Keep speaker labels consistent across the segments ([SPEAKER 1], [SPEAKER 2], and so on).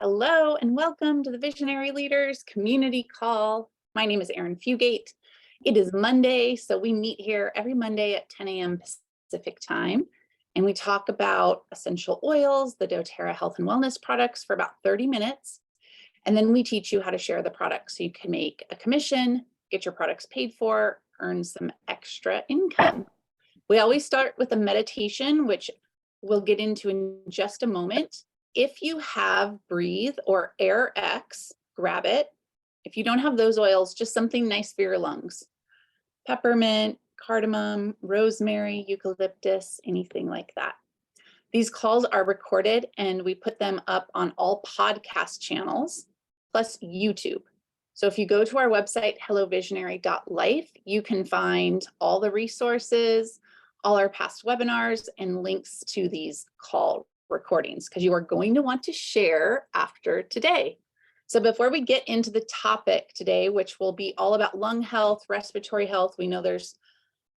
[SPEAKER 1] Hello and welcome to the Visionary Leaders Community Call. My name is Arin Fugate. It is Monday, so we meet here every Monday at 10 a.m. Pacific time, and we talk about essential oils, the doTERRA health and wellness products for about 30 minutes, and then we teach you how to share the products so you can make a commission, get your products paid for, earn some extra income. We always start with a meditation, which we'll get into in just a moment. If you have Breathe or Air X, grab it. If you don't have those oils, just something nice for your lungs. Peppermint, cardamom, rosemary, eucalyptus, anything like that. These calls are recorded and we put them up on all podcast channels, plus YouTube. So if you go to our website, hellovisionary.life, you can find all the resources, all our past webinars, and links to these call recordings, because you are going to want to share after today. So before we get into the topic today, which will be all about lung health, respiratory health, we know there's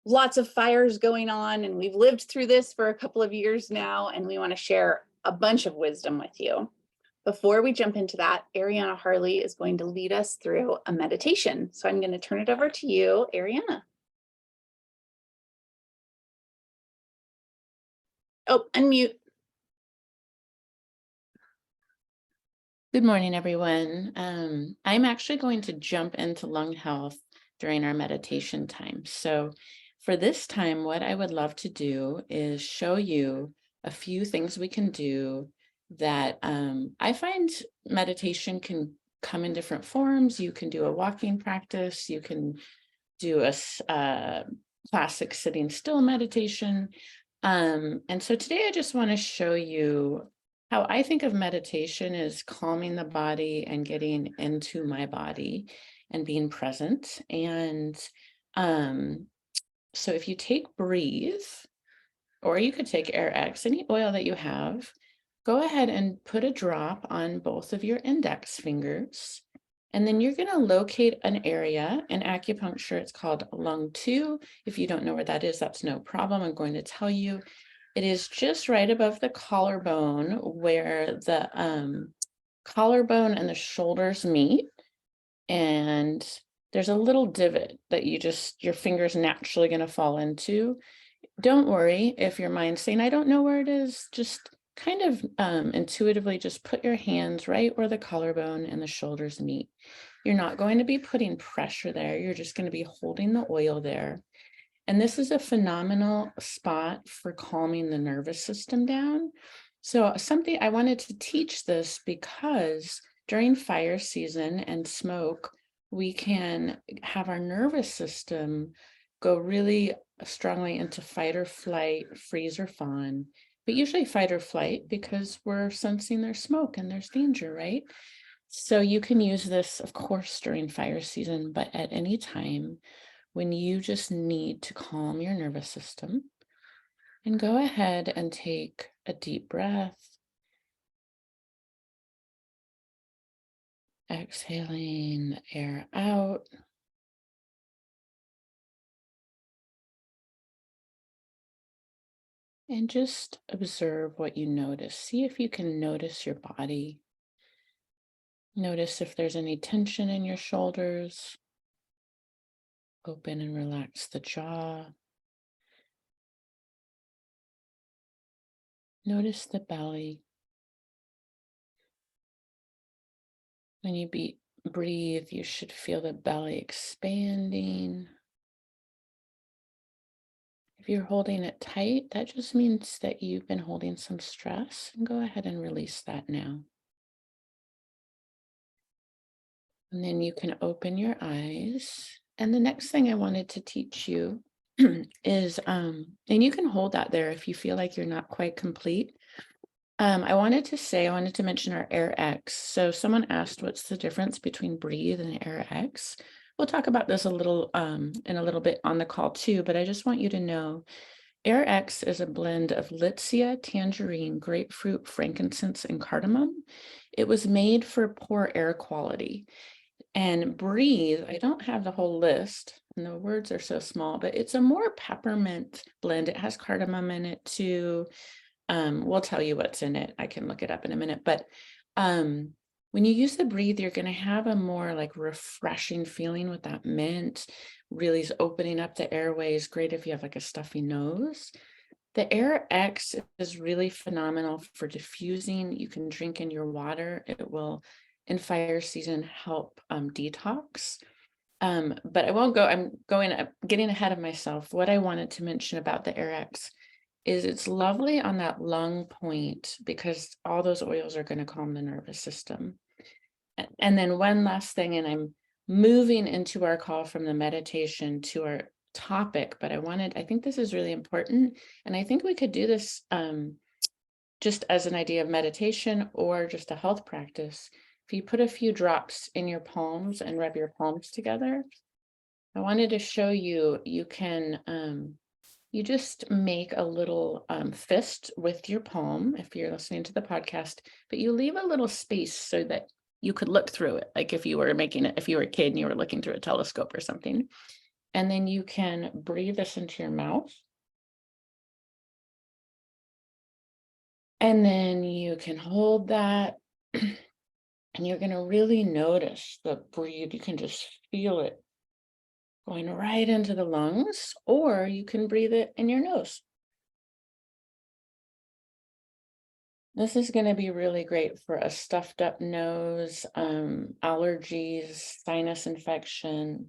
[SPEAKER 1] lots of fires going on and we've lived through this for a couple of years now, and we want to share a bunch of wisdom with you. Before we jump into that, Ariana Harley is going to lead us through a meditation. So I'm going to turn it over to you, Ariana. Oh, unmute.
[SPEAKER 2] Good morning, everyone. I'm actually going to jump into lung health during our meditation time. So for this time, what I would love to do is show you a few things we can do that I find meditation can come in different forms. You can do a walking practice. You can do a classic sitting still meditation. And so today I just want to show you how I think of meditation is calming the body and getting into my body and being present. And so if you take Breathe, or you could take Air X, any oil that you have, go ahead and put a drop on both of your index fingers. And then you're going to locate an area in acupuncture. It's called lung 2. If you don't know where that is, that's no problem. I'm going to tell you. It is just right above the collarbone where the collarbone and the shoulders meet. And there's a little divot that your finger's naturally going to fall into. Don't worry if your mind's saying, I don't know where it is. Just kind of intuitively just put your hands right where the collarbone and the shoulders meet. You're not going to be putting pressure there. You're just going to be holding the oil there. And this is a phenomenal spot for calming the nervous system down. So something I wanted to teach this because during fire season and smoke, we can have our nervous system go really strongly into fight or flight, freeze or fawn, but usually fight or flight because we're sensing there's smoke and there's danger, right? So you can use this, of course, during fire season, but at any time when you just need to calm your nervous system. And go ahead and take a deep breath. Exhaling the air out. And just observe what you notice. See if you can notice your body. Notice if there's any tension in your shoulders. Open and relax the jaw. Notice the belly. When you breathe, you should feel the belly expanding. If you're holding it tight, that just means that you've been holding some stress, and go ahead and release that now. And then you can open your eyes. And the next thing I wanted to teach you is, and you can hold that there if you feel like you're not quite complete. I wanted to mention our Air X. So someone asked, what's the difference between Breathe and Air X? We'll talk about this a little in a little bit on the call too, but I just want you to know Air X is a blend of Litsea, tangerine, grapefruit, frankincense, and cardamom. It was made for poor air quality. And Breathe, I don't have the whole list, and the words are so small, but it's a more peppermint blend. It has cardamom in it too. We'll tell you what's in it. I can look it up in a minute, but When you use the breathe, you're going to have a more like refreshing feeling with that mint, really is opening up the airways. Great if you have like a stuffy nose. The Air X is really phenomenal for diffusing. You can drink in your water. It will, in fire season, help detox. But I won't go, I'm getting ahead of myself. What I wanted to mention about the Air X is it's lovely on that lung point because all those oils are going to calm the nervous system. And then one last thing, and I'm moving into our call from the meditation to our topic, but I think this is really important. And I think we could do this just as an idea of meditation or just a health practice. If you put a few drops in your palms and rub your palms together, I wanted to show you, you can, you just make a little fist with your palm if you're listening to the podcast, but you leave a little space so that you could look through it. Like if you were making it, if you were a kid and you were looking through a telescope or something, and then you can breathe this into your mouth. And then you can hold that and you're going to really notice the breathe. You can just feel it going right into the lungs, or you can breathe it in your nose. This is going to be really great for a stuffed up nose, allergies, sinus infection,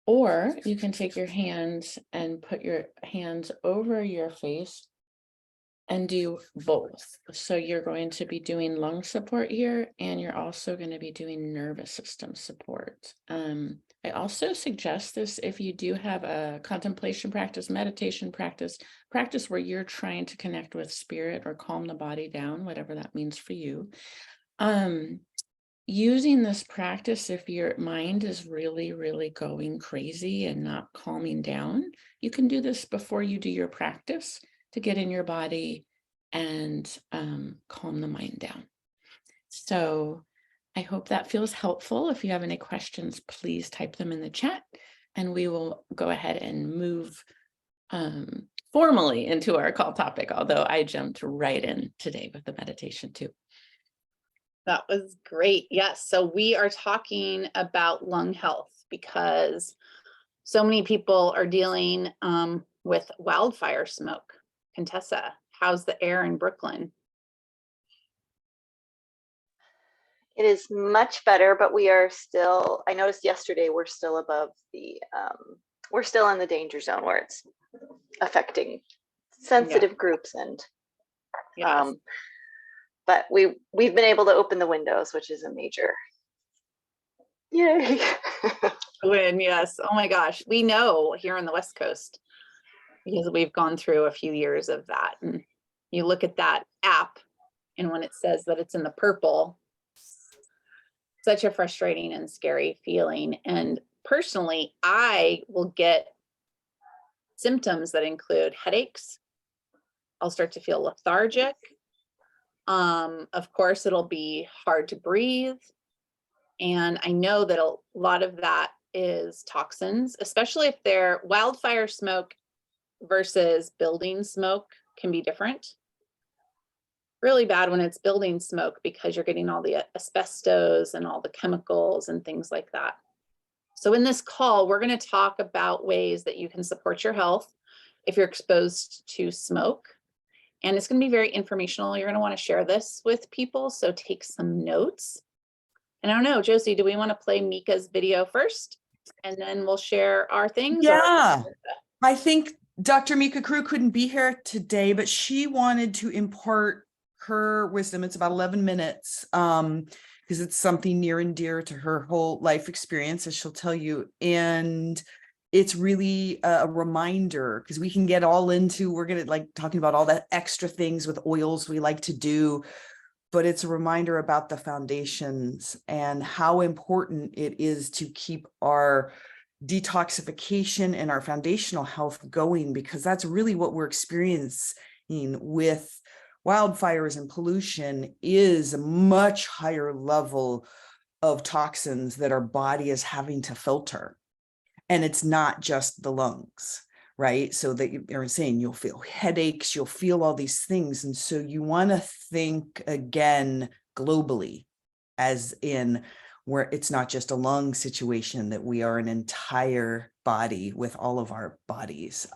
[SPEAKER 2] or you can take your hands and put your hands over your face and do both. So you're going to be doing lung support here, and you're also going to be doing nervous system support. I also suggest this if you do have a contemplation practice, meditation practice where you're trying to connect with spirit or calm the body down, whatever that means for you. Using this practice, if your mind is really, really going crazy and not calming down, you can do this before you do your practice to get in your body and calm the mind down. So I hope that feels helpful. If you have any questions, please type them in the chat and we will go ahead and move formally into our call topic, although I jumped right in today with the meditation too.
[SPEAKER 1] That was great. Yes. So we are talking about lung health because so many people are dealing with wildfire smoke. Contessa, how's the air in Brooklyn?
[SPEAKER 3] It is much better, but we are still, I noticed yesterday, we're still above the, we're still in the danger zone where it's affecting sensitive groups and, but we've been able to open the windows, which is a major, yay.
[SPEAKER 1] Win, yes. Oh my gosh. We know here on the West Coast because we've gone through a few years of that. And you look at that app and when it says that it's in the purple, such a frustrating and scary feeling. And personally, I will get symptoms that include headaches. I'll start to feel lethargic. Of course, it'll be hard to breathe. And I know that a lot of that is toxins, especially if they're wildfire smoke versus building smoke can be different. Really bad when it's building smoke because you're getting all the asbestos and all the chemicals and things like that. So in this call, we're going to talk about ways that you can support your health if you're exposed to smoke. And it's going to be very informational. You're going to want to share this with people. So take some notes. And I don't know, Josie, do we want to play Mika's video first? And then we'll share our things?
[SPEAKER 4] Yeah, I think Dr. Mika Crew couldn't be here today, but she wanted to impart her wisdom. It's about 11 minutes because it's something near and dear to her whole life experience, as she'll tell you. And it's really a reminder because we can get all into, we're going to like talking about all the extra things with oils we like to do, but it's a reminder about the foundations and how important it is to keep our detoxification and our foundational health going, because that's really what we're experiencing with wildfires and pollution is a much higher level of toxins that our body is having to filter. And it's not just the lungs, right? So that you're saying you'll feel headaches, you'll feel all these things. And so you want to think again globally, as in where it's not just a lung situation, that we are an entire body with all of our bodies.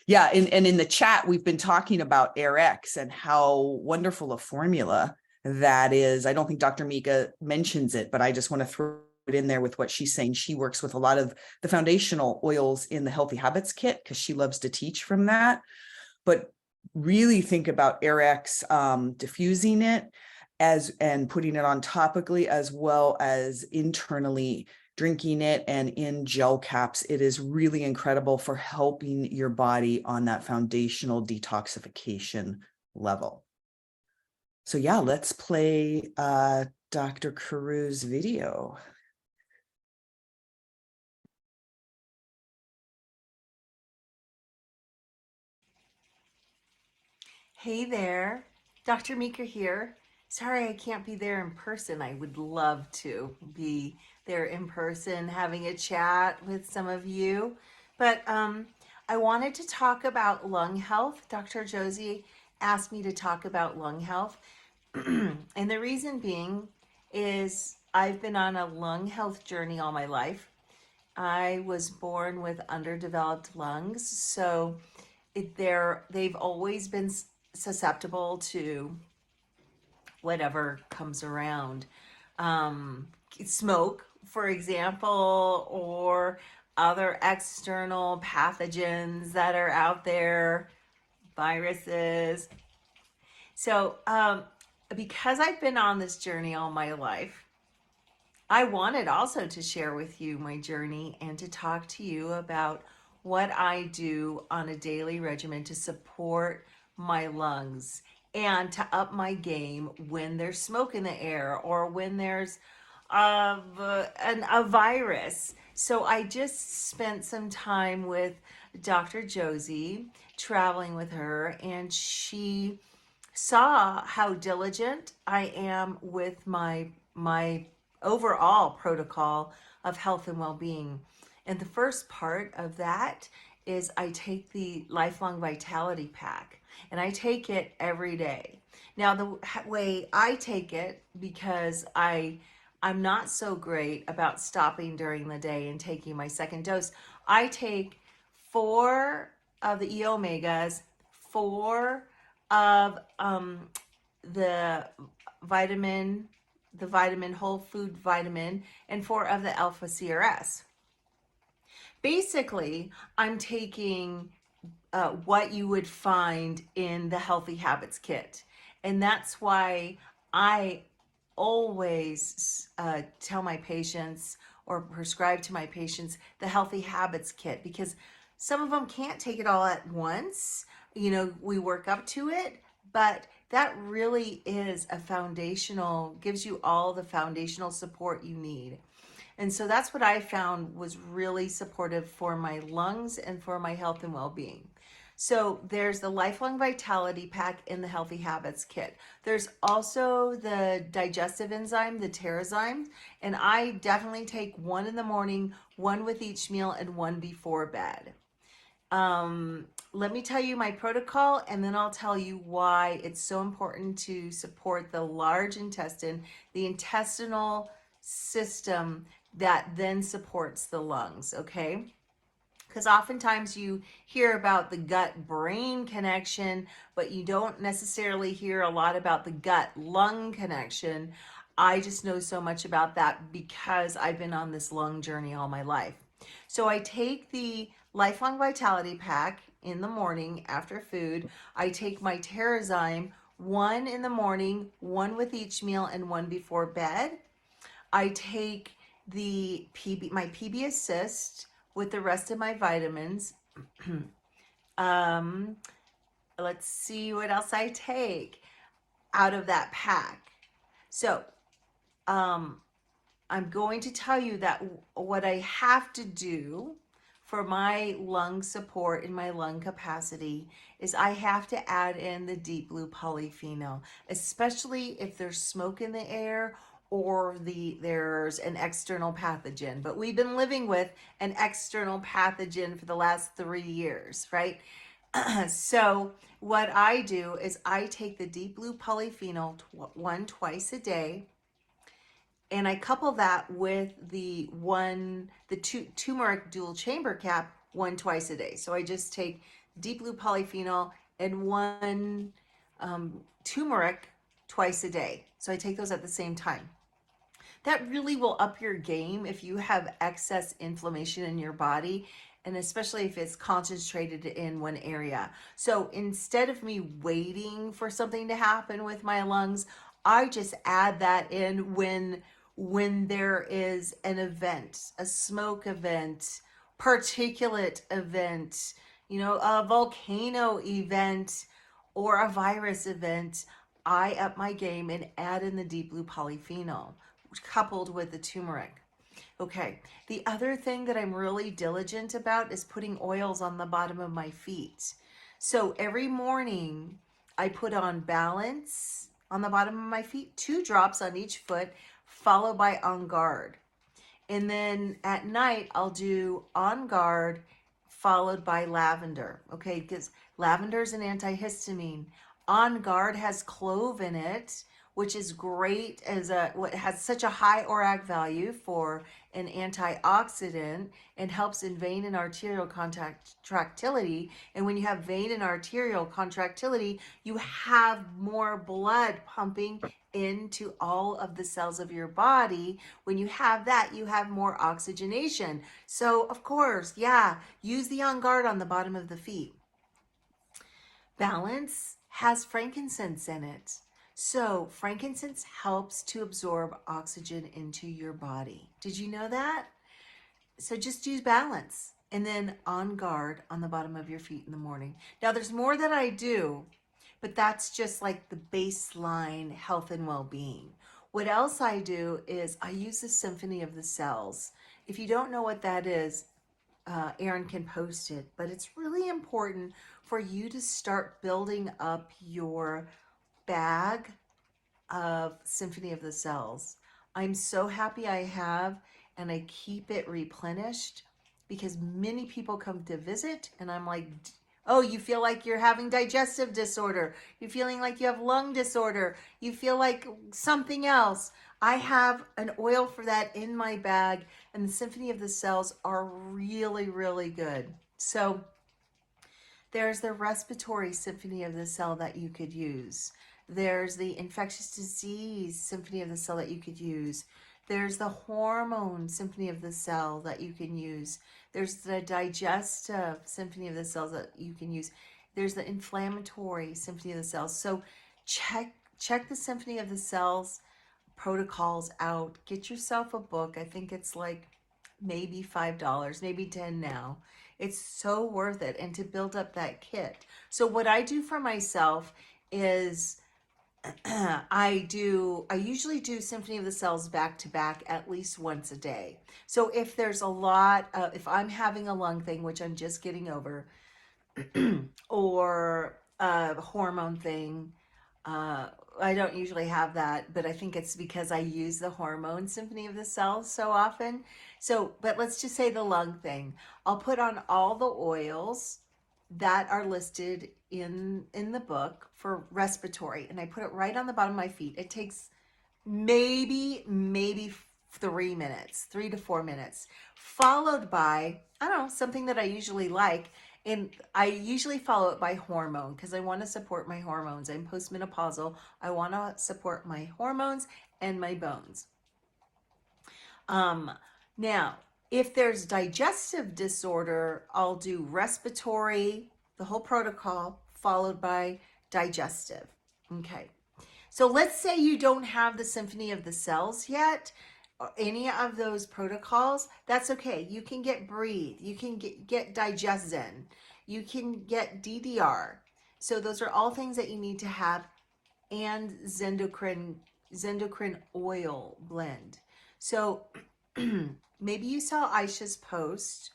[SPEAKER 4] Yeah, and in the chat, we've been talking about AirX and how wonderful a formula that is. I don't think Dr. Mika mentions it, but I just want to throw it in there with what she's saying. She works with a lot of the foundational oils in the Healthy Habits Kit because she loves to teach from that. But really think about AirX, diffusing it and putting it on topically, as well as internally drinking it and in gel caps. It is really incredible for helping your body on that foundational detoxification level. So yeah, let's play Dr. Caru's video.
[SPEAKER 5] Hey there, Dr. Mika here. Sorry I can't be there in person. I would love to be there in person having a chat with some of you. But I wanted to talk about lung health. Dr. Josie asked me to talk about lung health. And the reason being is I've been on a lung health journey all my life. I was born with underdeveloped lungs, so they've always been susceptible to whatever comes around. Smoke, for example, or other external pathogens that are out there, viruses. So, because I've been on this journey all my life, I wanted also to share with you my journey and to talk to you about what I do on a daily regimen to support my lungs and to up my game when there's smoke in the air or when there's a virus. So I just spent some time with Dr. Josie, traveling with her, and she saw how diligent I am with my overall protocol of health and well-being. And the first part of that is I take the Lifelong Vitality Pack, and I take it every day. Now, the way I take it, because I'm not so great about stopping during the day and taking my second dose, I take 4 of the E omegas, 4 of the vitamin whole food vitamin, and 4 of the alpha CRS. Basically, I'm taking what you would find in the Healthy Habits Kit, and that's why I always tell my patients or prescribe to my patients the Healthy Habits Kit, because some of them can't take it all at once. You know, we work up to it, but that really is a foundational, gives you all the foundational support you need. And so that's what I found was really supportive for my lungs and for my health and well-being. So there's the Lifelong Vitality Pack in the Healthy Habits Kit. There's also the digestive enzyme, the doTERRA, and I definitely take 1 in the morning, 1 with each meal, and 1 before bed. Let me tell you my protocol, and then I'll tell you why it's so important to support the large intestine, the intestinal system that then supports the lungs, okay? Because oftentimes you hear about the gut-brain connection, but you don't necessarily hear a lot about the gut-lung connection. I just know so much about that because I've been on this lung journey all my life. So I take the Lifelong Vitality Pack in the morning after food. I take my doTERRA, 1 in the morning, 1 with each meal, and 1 before bed. I take my PB Assist with the rest of my vitamins. Let's see what else I take out of that pack. So, I'm going to tell you that what I have to do for my lung support and my lung capacity is I have to add in the deep blue polyphenol, especially if there's smoke in the air or there's an external pathogen. But we've been living with an external pathogen for the last 3 years, right? So what I do is I take the deep blue polyphenol one twice a day, and I couple that with the turmeric dual chamber cap one twice a day. So I just take deep blue polyphenol and one turmeric twice a day. So I take those at the same time. That really will up your game if you have excess inflammation in your body, and especially if it's concentrated in one area. So instead of me waiting for something to happen with my lungs, I just add that in when there is an event, a smoke event, particulate event, a volcano event, or a virus event. I up my game and add in the deep blue polyphenol coupled with the turmeric. Okay, the other thing that I'm really diligent about is putting oils on the bottom of my feet. So every morning I put on Balance on the bottom of my feet, 2 drops on each foot, followed by On Guard. And then at night I'll do On Guard followed by Lavender, okay? Because lavender is an antihistamine. On Guard has clove in it, which is great as what has such a high ORAC value for an antioxidant, and helps in vein and arterial contractility. And when you have vein and arterial contractility, you have more blood pumping into all of the cells of your body. When you have that, you have more oxygenation. So of course, yeah, use the On Guard on the bottom of the feet. Balance has frankincense in it. So frankincense helps to absorb oxygen into your body. Did you know that? So just use Balance and then On Guard on the bottom of your feet in the morning. Now there's more that I do, but that's just like the baseline health and well-being. What else I do is I use the Symphony of the Cells. If you don't know what that is, Arin can post it, but it's really important for you to start building up your bag of Symphony of the Cells. I'm so happy I have, and I keep it replenished because many people come to visit and I'm like, oh, you feel like you're having digestive disorder, you're feeling like you have lung disorder, you feel like something else. I have an oil for that in my bag, and the Symphony of the Cells are really, really good. So there's the respiratory Symphony of the Cell that you could use. There's the infectious disease Symphony of the Cell that you could use. There's the hormone Symphony of the Cell that you can use. There's the digestive Symphony of the Cells that you can use. There's the inflammatory Symphony of the Cells. So check the Symphony of the Cells protocols out. Get yourself a book. I think it's like maybe $5, maybe $10 now. It's so worth it, and to build up that kit. So what I do for myself is I usually do Symphony of the Cells back to back at least once a day. So if there's a lot of, if I'm having a lung thing, which I'm just getting over, or a hormone thing, I don't usually have that, but I think it's because I use the hormone Symphony of the Cells so often. So, but let's just say the lung thing. I'll put on all the oils that are listed in the book for respiratory, and I put it right on the bottom of my feet. It takes maybe 3 minutes, 3 to 4 minutes, followed by, I don't know, something that I usually like. And I usually follow it by hormone because I want to support my hormones. I'm postmenopausal. I want to support my hormones and my bones. Now, if there's digestive disorder, I'll do respiratory, the whole protocol, followed by digestive. Okay. So let's say you don't have the Symphony of the Cells yet, or any of those protocols. That's okay. You can get Breathe. You can get DigestZen. You can get DDR. So those are all things that you need to have, and Zendocrine oil blend. So maybe you saw Aisha's post.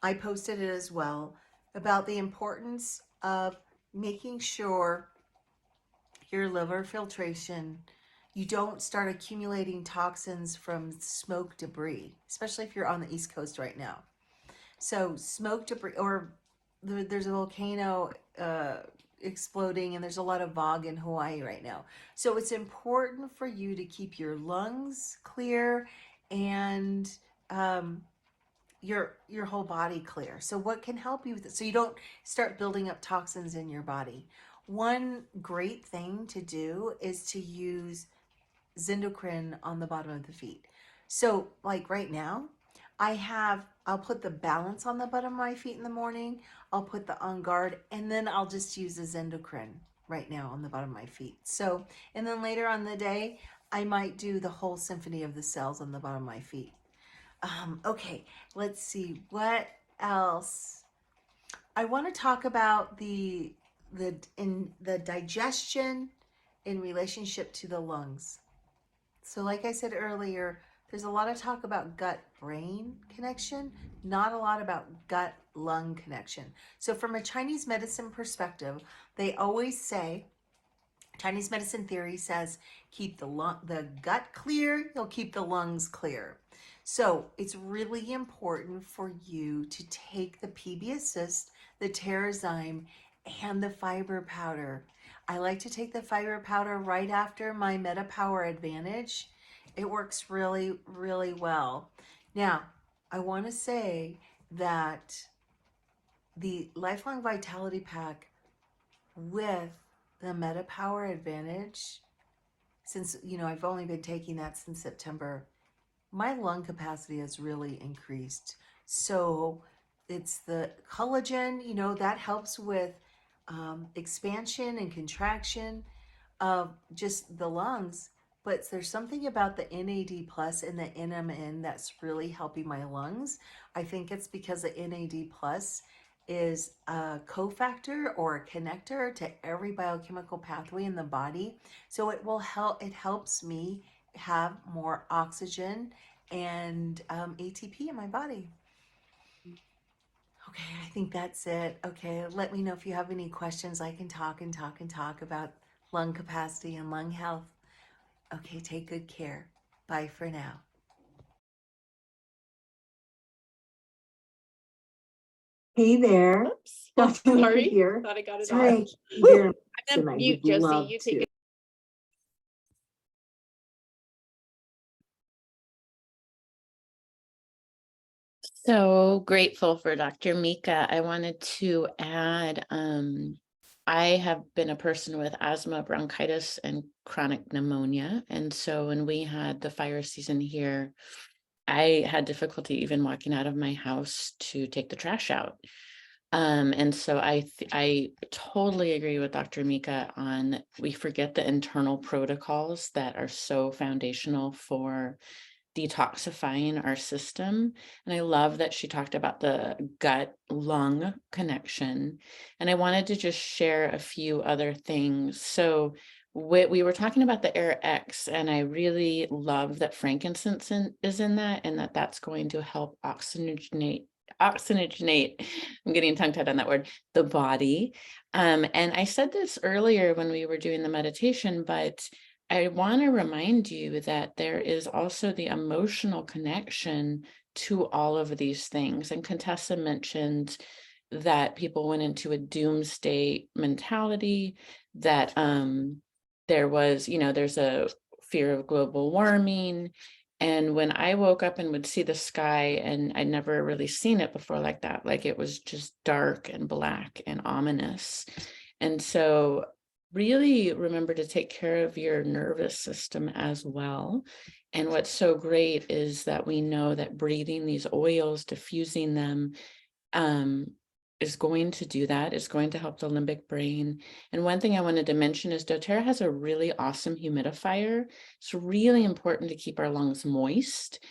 [SPEAKER 5] I posted it as well about the importance of making sure your liver filtration, you don't start accumulating toxins from smoke debris, especially if you're on the East Coast right now. So smoke debris or there's a volcano exploding, and there's a lot of fog in Hawaii right now. So it's important for you to keep your lungs clear and your whole body clear. So what can help you with it, so you don't start building up toxins in your body? One great thing to do is to use Zindocrine on the bottom of the feet. So like right now, I'll put the balance on the bottom of my feet in the morning. I'll put the On Guard, and then I'll just use the Zindocrine right now on the bottom of my feet. So, and then later on the day, I might do the whole Symphony of the Cells on the bottom of my feet. Okay, let's see what else. I want to talk about the digestion in relationship to the lungs. So like I said earlier, there's a lot of talk about gut-brain connection, not a lot about gut-lung connection. So from a Chinese medicine perspective, they always say, Chinese medicine theory says, keep the gut clear, you'll keep the lungs clear. So it's really important for you to take the PB Assist, the Terrazyme, and the fiber powder. I like to take the fiber powder right after my MetaPower Advantage. It works really, really well. Now, I want to say that the Lifelong Vitality Pack with the MetaPower Advantage, since, I've only been taking that since September, my lung capacity has really increased. So it's the collagen, that helps with expansion and contraction of just the lungs. But there's something about the NAD plus and the NMN that's really helping my lungs. I think it's because the NAD plus is a cofactor or a connector to every biochemical pathway in the body. So it helps me have more oxygen and ATP in my body. Okay, I think that's it. Okay, let me know if you have any questions. I can talk and talk and talk about lung capacity and lung health. Okay, take good care. Bye for now.
[SPEAKER 6] Hey there,
[SPEAKER 1] Oops.
[SPEAKER 6] Dr. Mika
[SPEAKER 1] Sorry.
[SPEAKER 6] here.
[SPEAKER 1] Thought I got it
[SPEAKER 6] Sorry, I
[SPEAKER 1] off.
[SPEAKER 6] can't be there in
[SPEAKER 1] I'm
[SPEAKER 6] person.
[SPEAKER 1] gonna
[SPEAKER 6] I
[SPEAKER 1] mute
[SPEAKER 6] would
[SPEAKER 1] Josie.
[SPEAKER 6] love
[SPEAKER 1] You take
[SPEAKER 6] to.
[SPEAKER 1] it.
[SPEAKER 2] So grateful for Dr. Mika. I wanted to add, I have been a person with asthma, bronchitis, and chronic pneumonia. And so when we had the fire season here, I had difficulty even walking out of my house to take the trash out. And so I totally agree with Dr. Mika on, we forget the internal protocols that are so foundational for detoxifying our system. And I love that she talked about the gut lung connection. And I wanted to just share a few other things. So we were talking about the Air X, and I really love that frankincense is in that, and that's going to help oxygenate, I'm getting tongue tied on that word, the body. And I said this earlier when we were doing the meditation, but I want to remind you that there is also the emotional connection to all of these things. And Contessa mentioned that people went into a doomsday mentality, that there was, there's a fear of global warming. And when I woke up and would see the sky, and I'd never really seen it before like that, like it was just dark and black and ominous. And so really remember to take care of your nervous system as well. And what's so great is that we know that breathing these oils, diffusing them, is going to do that. It's going to help the limbic brain. And one thing I wanted to mention is doTERRA has a really awesome humidifier. It's really important to keep our lungs moist.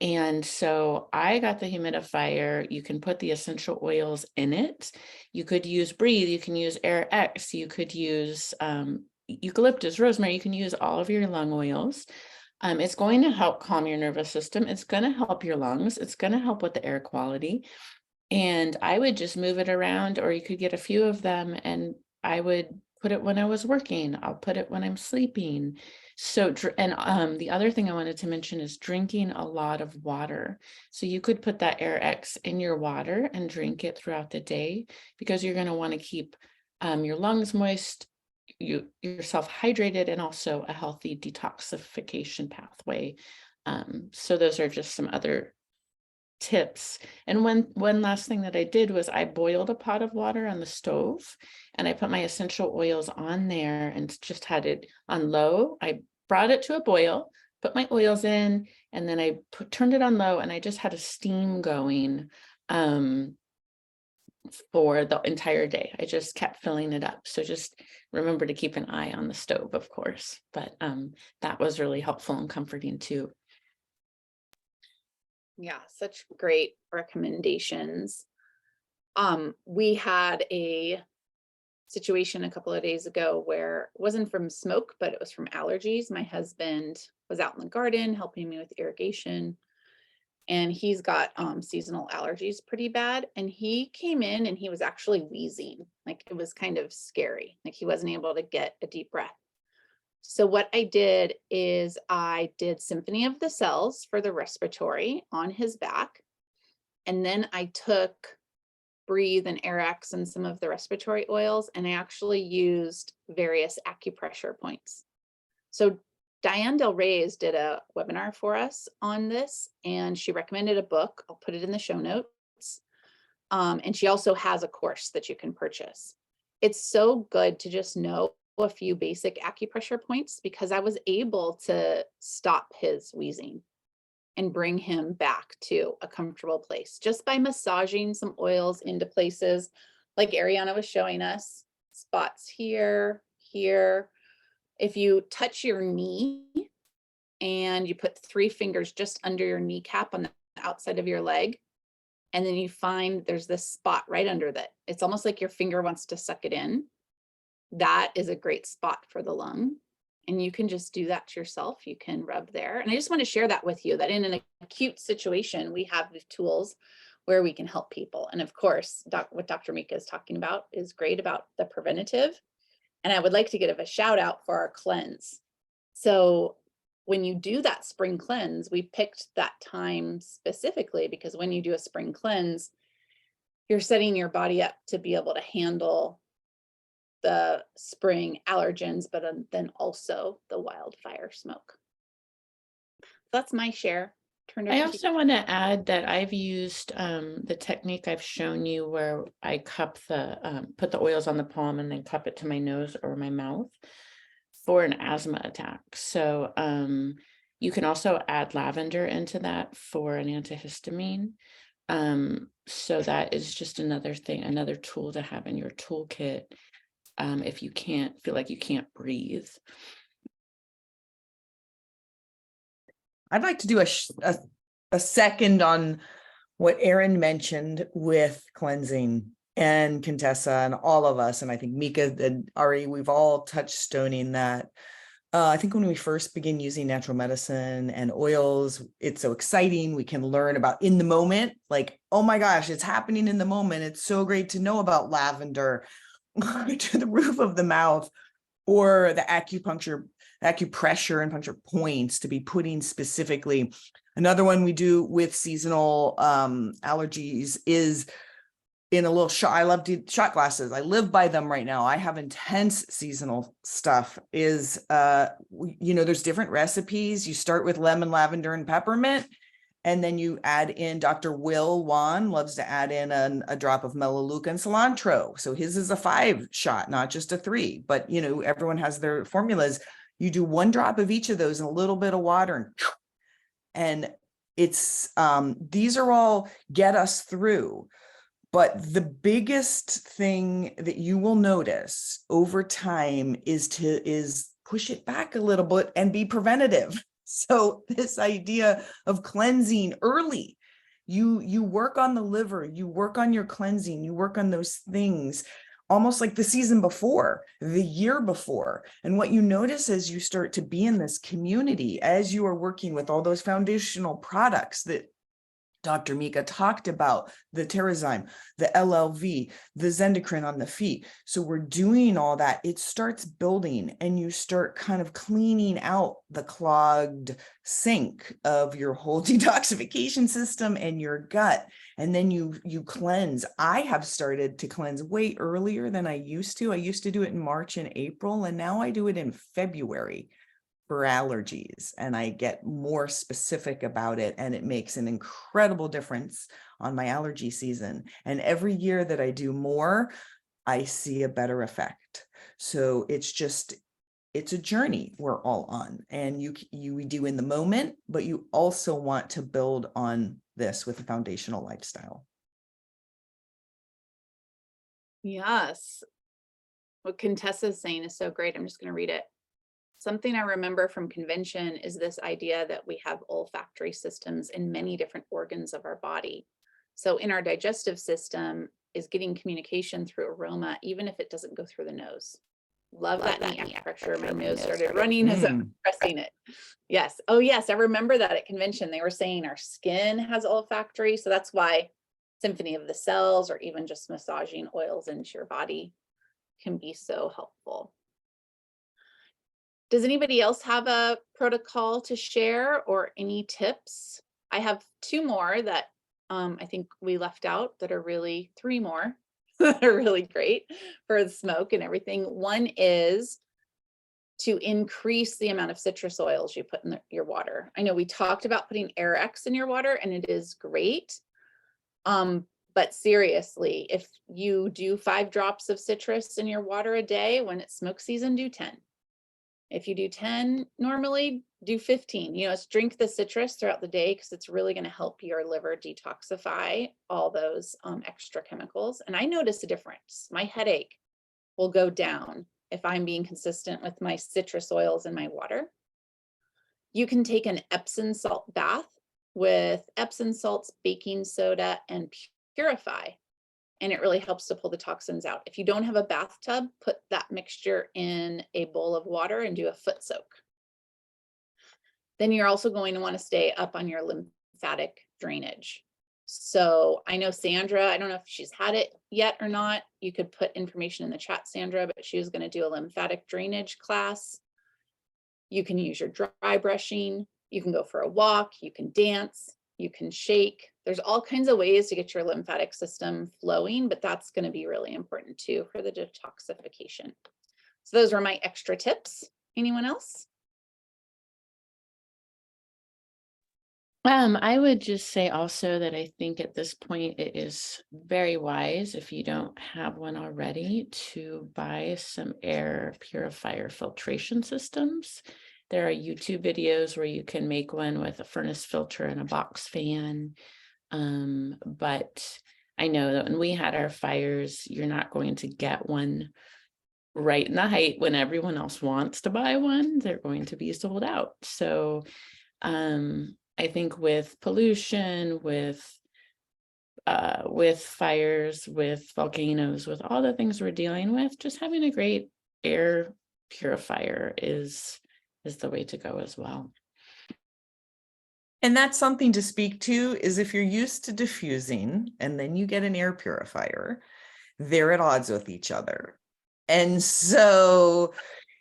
[SPEAKER 2] And so I got the humidifier. You can put the essential oils in it. You could use Breathe, you can use Air X, you could use eucalyptus, rosemary, you can use all of your lung oils. It's going to help calm your nervous system. It's going to help your lungs. It's going to help with the air quality. And I would just move it around, or you could get a few of them, and I would put it when I was working. I'll put it when I'm sleeping. So, the other thing I wanted to mention is drinking a lot of water. So you could put that AirX in your water and drink it throughout the day, because you're going to want to keep your lungs moist, yourself hydrated, and also a healthy detoxification pathway. So those are just some other tips. And one last thing that I did was I boiled a pot of water on the stove, and I put my essential oils on there and just had it on low. I brought it to a boil, put my oils in, and then I turned it on low, and I just had a steam going for the entire day. I just kept filling it up. So just remember to keep an eye on the stove, of course, but that was really helpful and comforting too.
[SPEAKER 1] Yeah, such great recommendations. We had a situation a couple of days ago where it wasn't from smoke, but it was from allergies. My husband was out in the garden helping me with irrigation, and he's got seasonal allergies pretty bad. And he came in and he was actually wheezing. Like, it was kind of scary. Like, he wasn't able to get a deep breath. So what I did is I did Symphony of the Cells for the respiratory on his back. And then I took Breathe and AirX and some of the respiratory oils, and I actually used various acupressure points. So Diane Del Reyes did a webinar for us on this, and she recommended a book. I'll put it in the show notes. And she also has a course that you can purchase. It's so good to just know a few basic acupressure points, because I was able to stop his wheezing and bring him back to a comfortable place just by massaging some oils into places like Ariana was showing us, spots here, here. If you touch your knee and you put 3 fingers just under your kneecap on the outside of your leg, and then you find there's this spot right under that, it's almost like your finger wants to suck it in. That is a great spot for the lung. And you can just do that to yourself. You can rub there. And I just want to share that with you, that in an acute situation, we have the tools where we can help people. And of course, what Dr. Mika is talking about is great about the preventative. And I would like to give a shout out for our cleanse. So when you do that spring cleanse, we picked that time specifically because when you do a spring cleanse, you're setting your body up to be able to handle the spring allergens, but then also the wildfire smoke. That's my share.
[SPEAKER 2] I also want to add that I've used the technique I've shown you where I cup put the oils on the palm and then cup it to my nose or my mouth for an asthma attack. So you can also add lavender into that for an antihistamine. So that is just another thing, another tool to have in your toolkit if you can't feel like you can't breathe.
[SPEAKER 4] I'd like to do a second on what Arin mentioned with cleansing, and Contessa and all of us. And I think Mika and Ari, we've all touched stoning that. I think when we first begin using natural medicine and oils, it's so exciting. We can learn about in the moment, like, oh my gosh, it's happening in the moment. It's so great to know about lavender to the roof of the mouth, or the acupressure and puncture points to be putting specifically. Another one we do with seasonal allergies is in a little shot. I love shot glasses. I live by them right now. I have intense seasonal stuff. Is there's different recipes. You start with lemon, lavender, and peppermint, and then you add in, Dr. Will Wan loves to add in a drop of melaleuca and cilantro. So his is a 5 shot, not just a 3, but everyone has their formulas. You do 1 drop of each of those in a little bit of water, and it's, these are all get us through. But the biggest thing that you will notice over time is push it back a little bit and be preventative. So this idea of cleansing early, you work on the liver, you work on your cleansing, you work on those things almost like the season before, the year before. And what you notice as you start to be in this community, as you are working with all those foundational products that Dr. Mika talked about the Terrazyme, the LLV, the Zendocrine on the feet. So we're doing all that. It starts building and you start kind of cleaning out the clogged sink of your whole detoxification system and your gut. And then you cleanse. I have started to cleanse way earlier than I used to. I used to do it in March and April, and now I do it in February for allergies, and I get more specific about it, and it makes an incredible difference on my allergy season. And every year that I do more, I see a better effect. So it's a journey we're all on, and you do in the moment, but you also want to build on this with a foundational lifestyle.
[SPEAKER 1] Yes. What Contessa's saying is so great. I'm just going to read it. Something I remember from convention is this idea that we have olfactory systems in many different organs of our body. So in our digestive system is getting communication through aroma, even if it doesn't go through the nose. Love that knee acupressure. My nose started running as I'm pressing it. Yes. Oh yes. I remember that at convention. They were saying our skin has olfactory. So that's why Symphony of the Cells or even just massaging oils into your body can be so helpful. Does anybody else have a protocol to share or any tips? I have two more that I think we left out that are really, three more that are really great for the smoke and everything. One is to increase the amount of citrus oils you put in your water. I know we talked about putting AirX in your water, and it is great. But seriously, if you do 5 drops of citrus in your water a day, when it's smoke season, do 10. If you do 10 normally, do 15. You know, it's drink the citrus throughout the day because it's really going to help your liver detoxify all those extra chemicals. And I notice a difference. My headache will go down if I'm being consistent with my citrus oils in my water. You can take an Epsom salt bath with Epsom salts, baking soda, and Purify. And it really helps to pull the toxins out. If you don't have a bathtub, put that mixture in a bowl of water and do a foot soak. Then you're also going to want to stay up on your lymphatic drainage. So I know Sandra, I don't know if she's had it yet or not. You could put information in the chat, Sandra, but she was going to do a lymphatic drainage class. You can use your dry brushing. You can go for a walk. You can dance. You can shake. There's all kinds of ways to get your lymphatic system flowing, but that's going to be really important too for the detoxification. So those were my extra tips. Anyone else?
[SPEAKER 2] I would just say also that I think at this point it is very wise, if you don't have one already, to buy some air purifier filtration systems. There are YouTube videos where you can make one with a furnace filter and a box fan. But I know that when we had our fires, you're not going to get one right in the height when everyone else wants to buy one. They're going to be sold out. So I think with pollution, with fires, with volcanoes, with all the things we're dealing with, just having a great air purifier is the way to go as well.
[SPEAKER 4] And that's something to speak to, is if you're used to diffusing and then you get an air purifier, they're at odds with each other. And so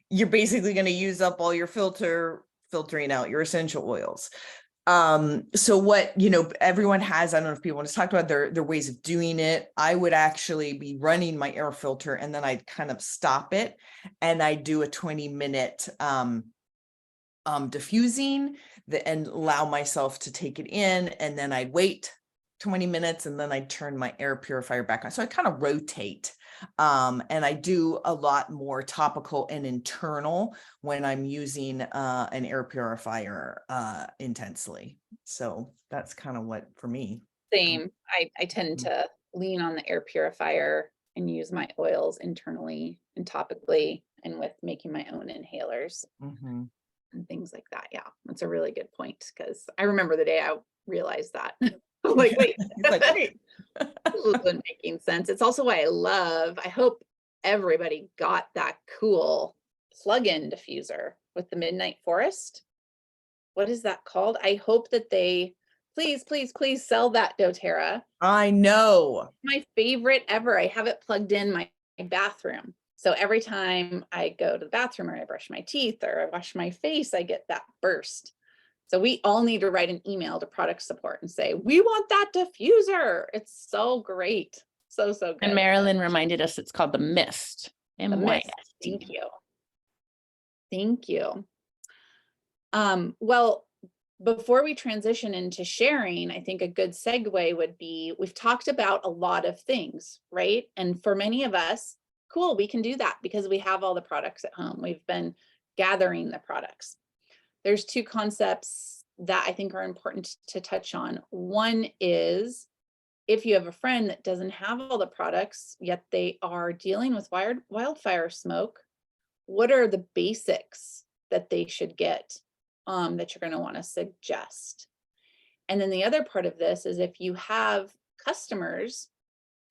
[SPEAKER 4] you're basically going to use up all your filtering out your essential oils. So what, everyone has, I don't know if people want to talk about their ways of doing it. I would actually be running my air filter and then I'd kind of stop it and I do a 20-minute diffusing and allow myself to take it in, and then I'd wait 20 minutes and then I'd turn my air purifier back on. So I kind of rotate, and I do a lot more topical and internal when I'm using an air purifier intensely. So that's kind of what for me.
[SPEAKER 1] Same. I tend to lean on the air purifier and use my oils internally and topically and with making my own inhalers. And things like that. Yeah, that's a really good point, because I remember the day I realized that. Like, wait, this isn't making sense. It's also why I hope everybody got that cool plug-in diffuser with the Midnight Forest. What is that called? I hope that they Please, please, please sell that doTERRA.
[SPEAKER 4] I know.
[SPEAKER 1] My favorite ever. I have it plugged in my bathroom. So every time I go to the bathroom or I brush my teeth or I wash my face, I get that burst. So we all need to write an email to product support and say, we want that diffuser. It's so great. So good.
[SPEAKER 2] And Marilyn reminded us it's called the Mist.
[SPEAKER 1] The Mist.
[SPEAKER 2] MYST.
[SPEAKER 1] Thank you. Thank you. Well, before we transition into sharing, I think a good segue would be, we've talked about a lot of things, right? And for many of us, cool, we can do that because we have all the products at home. We've been gathering the products. There's two concepts that I think are important to touch on. One is, if you have a friend that doesn't have all the products, yet they are dealing with wildfire smoke, what are the basics that they should get that you're going to want to suggest? And then the other part of this is, if you have customers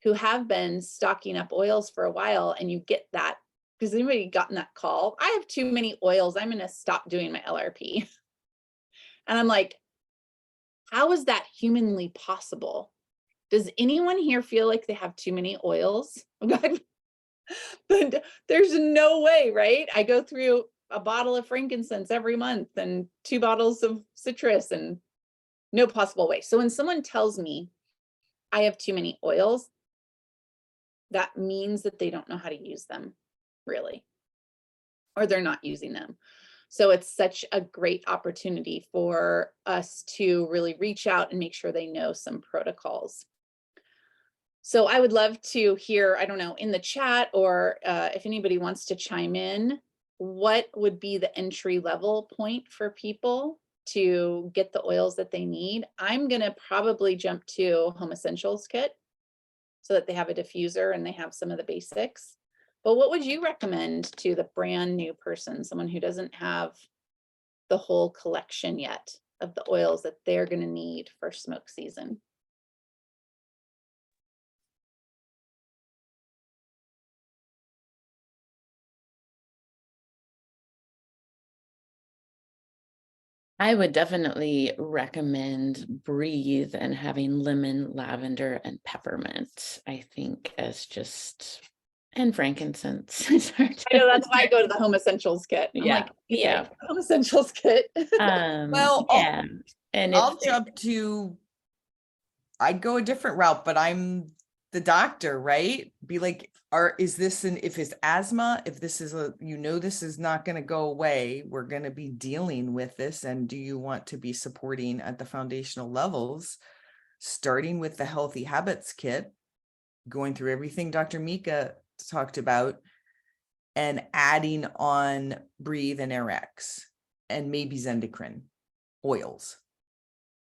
[SPEAKER 1] who have been stocking up oils for a while and you get that, because anybody gotten that call, I have too many oils, I'm going to stop doing my LRP. And I'm like, how is that humanly possible? Does anyone here feel like they have too many oils? But there's no way, right? I go through a bottle of frankincense every month and 2 bottles of citrus, and no possible way. So when someone tells me I have too many oils, that means that they don't know how to use them, really, or they're not using them. So it's such a great opportunity for us to really reach out and make sure they know some protocols. So I would love to hear, I don't know, in the chat, or if anybody wants to chime in, what would be the entry level point for people to get the oils that they need? I'm going to probably jump to Home Essentials kit so that they have a diffuser and they have some of the basics. But what would you recommend to the brand new person, someone who doesn't have the whole collection yet of the oils that they're going to need for smoke season?
[SPEAKER 2] I would definitely recommend Breathe and having lemon, lavender, and peppermint, I think, as just, and frankincense.
[SPEAKER 1] I know, that's why I go to the Home Essentials kit. I'm
[SPEAKER 2] Yeah,
[SPEAKER 1] like,
[SPEAKER 2] yeah.
[SPEAKER 1] Home Essentials kit.
[SPEAKER 4] Well,
[SPEAKER 2] yeah. And
[SPEAKER 4] I'll jump to, I'd go a different route, but I'm the doctor, right? Be like, is this if it's asthma, if this is this is not going to go away, we're going to be dealing with this. And do you want to be supporting at the foundational levels, starting with the Healthy Habits Kit, going through everything Dr. Mika talked about, and adding on Breathe and RX and maybe Zendicrine oils.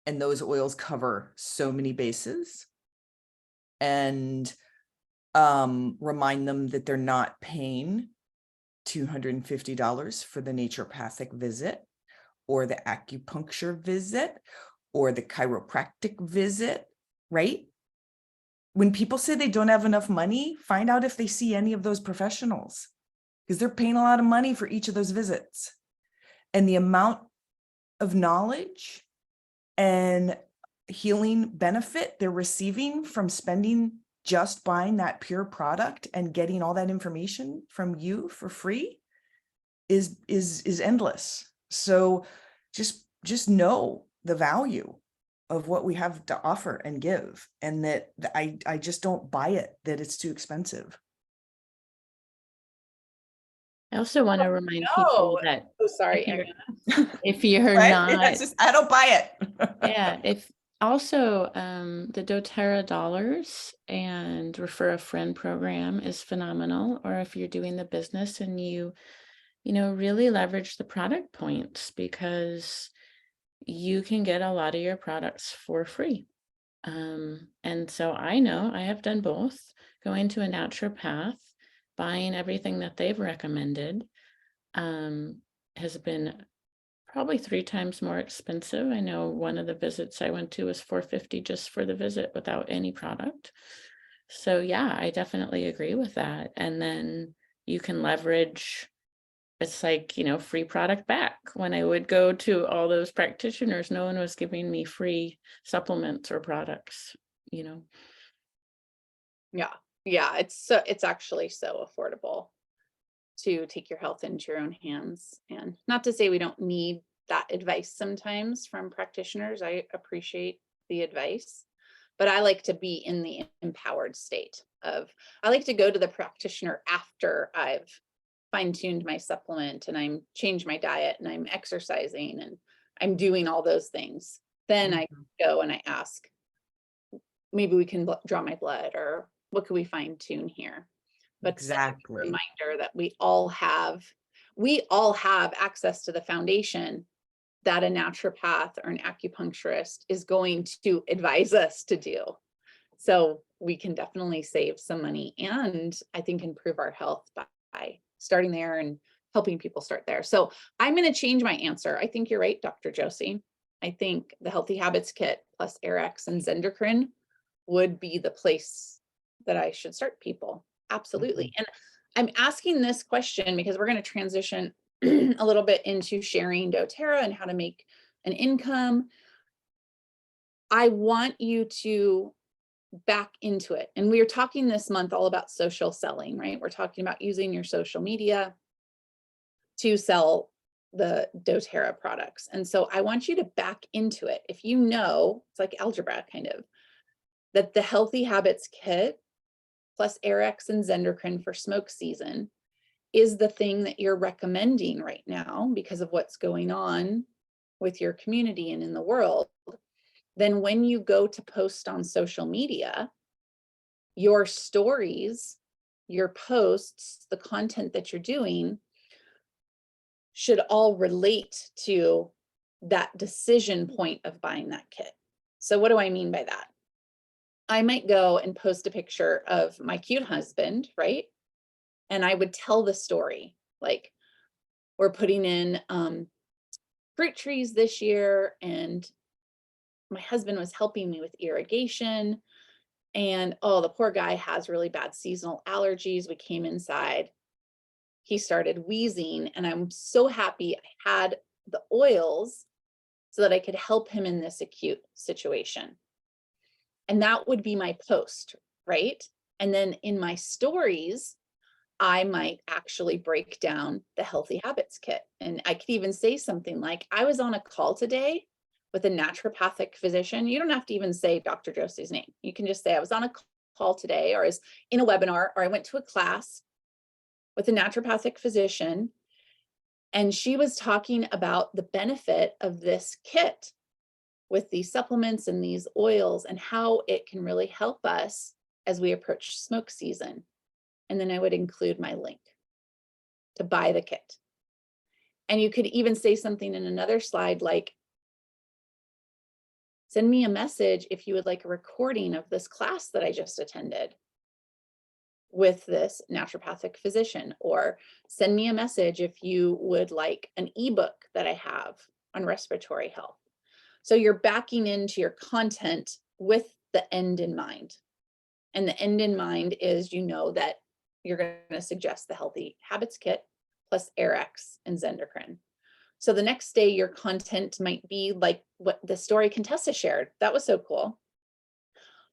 [SPEAKER 4] And those oils cover so many bases, and remind them that they're not paying $250 for the naturopathic visit or the acupuncture visit or the chiropractic visit, right? When people say they don't have enough money, find out if they see any of those professionals, because they're paying a lot of money for each of those visits. And the amount of knowledge and healing benefit they're receiving from spending just buying that pure product and getting all that information from you for free is endless. So just know the value of what we have to offer and give, and that I just don't buy it, that it's too expensive.
[SPEAKER 2] I also want to remind people that
[SPEAKER 1] Oh, sorry,
[SPEAKER 2] if you're
[SPEAKER 4] Right?
[SPEAKER 2] not,
[SPEAKER 4] I don't buy it.
[SPEAKER 2] yeah, if also the doTERRA dollars and refer a friend program is phenomenal. Or if you're doing the business and you really leverage the product points, because you can get a lot of your products for free. And so I know I have done both, going to a naturopath, buying everything that they've recommended, has been probably 3 times more expensive. I know one of the visits I went to was $450 just for the visit without any product. So yeah, I definitely agree with that. And then you can leverage it's like, free product back. When I would go to all those practitioners, no one was giving me free supplements or products,
[SPEAKER 1] Yeah. It's actually so affordable to take your health into your own hands. And not to say we don't need that advice sometimes from practitioners. I appreciate the advice, but I like to be in the empowered state of, I like to go to the practitioner after I've fine-tuned my supplement and I'm changed my diet and I'm exercising and I'm doing all those things. Then I go and I ask, maybe we can draw my blood, or what could we fine tune here? But
[SPEAKER 4] Exactly.
[SPEAKER 1] reminder that we all have access to the foundation that a naturopath or an acupuncturist is going to advise us to do. So we can definitely save some money and I think improve our health by starting there and helping people start there. So I'm going to change my answer. I think you're right, Dr. Josie. I think the Healthy Habits Kit plus AirX and Zendocrine would be the place that I should start people. Absolutely. And I'm asking this question because we're going to transition a little bit into sharing doTERRA and how to make an income. I want you to back into it. And we are talking this month all about social selling, right? We're talking about using your social media to sell the doTERRA products. And so I want you to back into it. If you know, it's like algebra kind of, that the Healthy Habits Kit plus AirX and Zendocrine for smoke season is the thing that you're recommending right now because of what's going on with your community and in the world, then when you go to post on social media, your stories, your posts, the content that you're doing should all relate to that decision point of buying that kit. So what do I mean by that? I might go and post a picture of my cute husband, right? And I would tell the story, like, we're putting in fruit trees this year, and my husband was helping me with irrigation. And oh, the poor guy has really bad seasonal allergies. We came inside, he started wheezing, and I'm so happy I had the oils so that I could help him in this acute situation. And that would be my post, right? And then in my stories, I might actually break down the Healthy Habits Kit. And I could even say something like, I was on a call today with a naturopathic physician. You don't have to even say Dr. Josie's name. You can just say, I was on a call today, or I was in a webinar, or I went to a class with a naturopathic physician. And she was talking about the benefit of this kit with these supplements and these oils and how it can really help us as we approach smoke season. And then I would include my link to buy the kit. And you could even say something in another slide like, send me a message if you would like a recording of this class that I just attended with this naturopathic physician, or send me a message if you would like an ebook that I have on respiratory health. So you're backing into your content with the end in mind. And the end in mind is, that you're going to suggest the Healthy Habits Kit plus AirX and Zendocrine. So the next day, your content might be like what the story Contessa shared. That was so cool.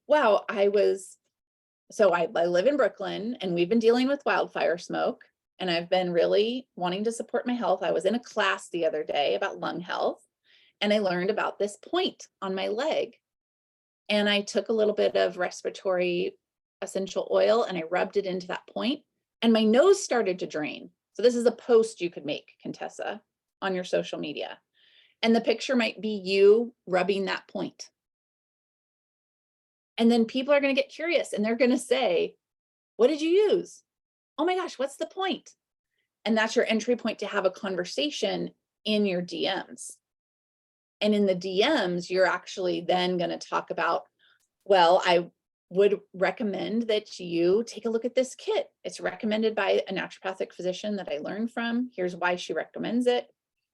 [SPEAKER 1] Wow, I live in Brooklyn, and we've been dealing with wildfire smoke, and I've been really wanting to support my health. I was in a class the other day about lung health, and I learned about this point on my leg. And I took a little bit of respiratory essential oil and I rubbed it into that point, and my nose started to drain. So this is a post you could make, Contessa, on your social media. And the picture might be you rubbing that point. And then people are going to get curious and they're going to say, what did you use? Oh my gosh, what's the point? And that's your entry point to have a conversation in your DMs. And in the DMs, you're actually then going to talk about, well, I would recommend that you take a look at this kit. It's recommended by a naturopathic physician that I learned from. Here's why she recommends it.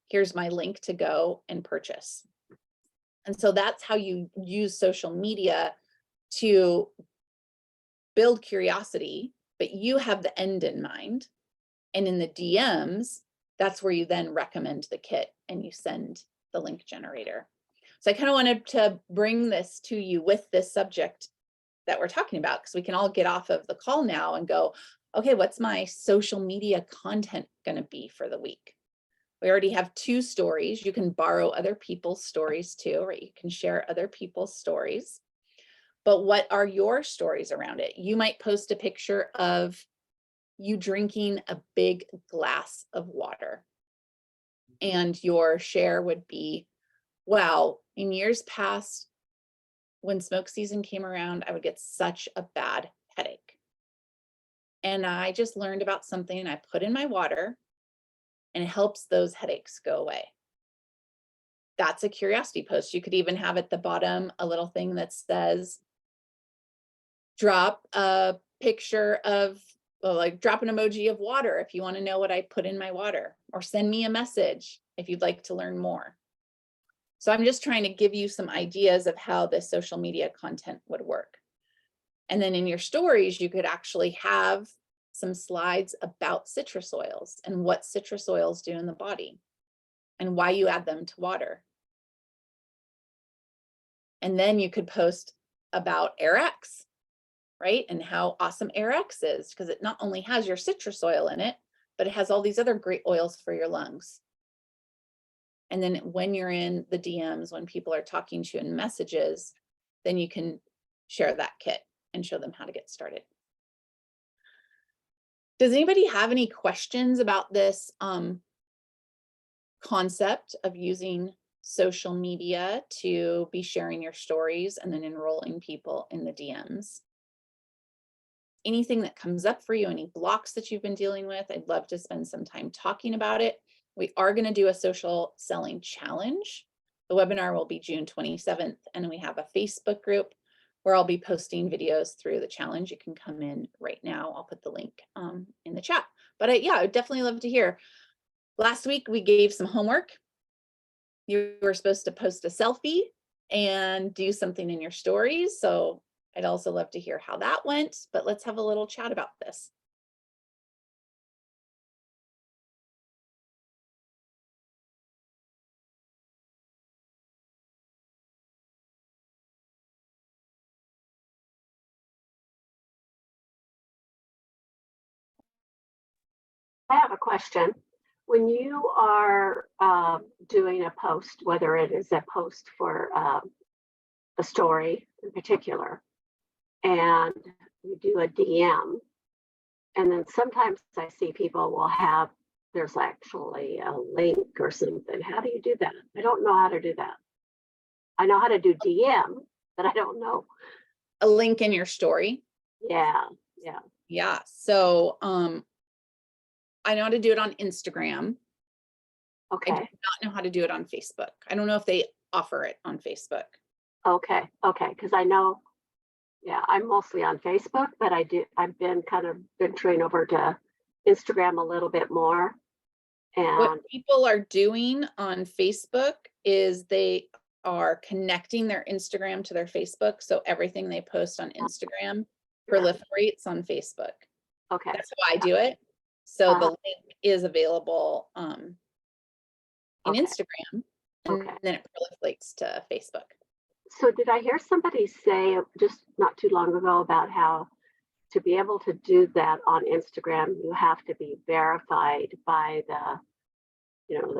[SPEAKER 1] Here's my link to go and purchase. And so that's how you use social media to build curiosity, but you have the end in mind. And in the DMs, that's where you then recommend the kit and you send the link generator. So I kind of wanted to bring this to you with this subject that we're talking about, because we can all get off of the call now and go, okay, what's my social media content going to be for the week? We already have 2 stories. You can borrow other people's stories too, right? You can share other people's stories. But what are your stories around it? You might post a picture of you drinking a big glass of water. And your share would be, wow, in years past, when smoke season came around, I would get such a bad headache. And I just learned about something I put in my water and it helps those headaches go away. That's a curiosity post. You could even have at the bottom a little thing that says, drop a picture of, well, like drop an emoji of water if you want to know what I put in my water, or send me a message if you'd like to learn more. So I'm just trying to give you some ideas of how this social media content would work. And then in your stories, you could actually have some slides about citrus oils and what citrus oils do in the body and why you add them to water. And then you could post about AirX, right? And how awesome AirX is, because it not only has your citrus oil in it, but it has all these other great oils for your lungs. And then when you're in the DMs, when people are talking to you in messages, then you can share that kit and show them how to get started. Does anybody have any questions about this concept of using social media to be sharing your stories and then enrolling people in the DMs? Anything that comes up for you, any blocks that you've been dealing with, I'd love to spend some time talking about it. We are going to do a social selling challenge. The webinar will be June 27th, and we have a Facebook group where I'll be posting videos through the challenge. You can come in right now. I'll put the link in the chat. But yeah, I'd definitely love to hear. Last week, we gave some homework. You were supposed to post a selfie and do something in your stories. So I'd also love to hear how that went, but let's have a little chat about this.
[SPEAKER 6] I have a question. When you are doing a post, whether it is a post for a story in particular, and you do a DM, and then sometimes I see people will have, there's actually a link or something. How do you do that? I don't know how to do that. I know how to do DM, but I don't know.
[SPEAKER 1] A link in your story.
[SPEAKER 6] Yeah.
[SPEAKER 1] Yeah. So I know how to do it on Instagram.
[SPEAKER 6] Okay.
[SPEAKER 1] I do not know how to do it on Facebook. I don't know if they offer it on Facebook.
[SPEAKER 6] Okay. Because I know, yeah, I'm mostly on Facebook, but I've been venturing over to Instagram a little bit more. And
[SPEAKER 1] What people are doing on Facebook is they are connecting their Instagram to their Facebook. So everything they post on Instagram proliferates on Facebook.
[SPEAKER 6] okay.
[SPEAKER 1] That's how I do it. So the link is available in Instagram, and then it proliferates to Facebook.
[SPEAKER 6] So did I hear somebody say just not too long ago about how to be able to do that on Instagram, you have to be verified by the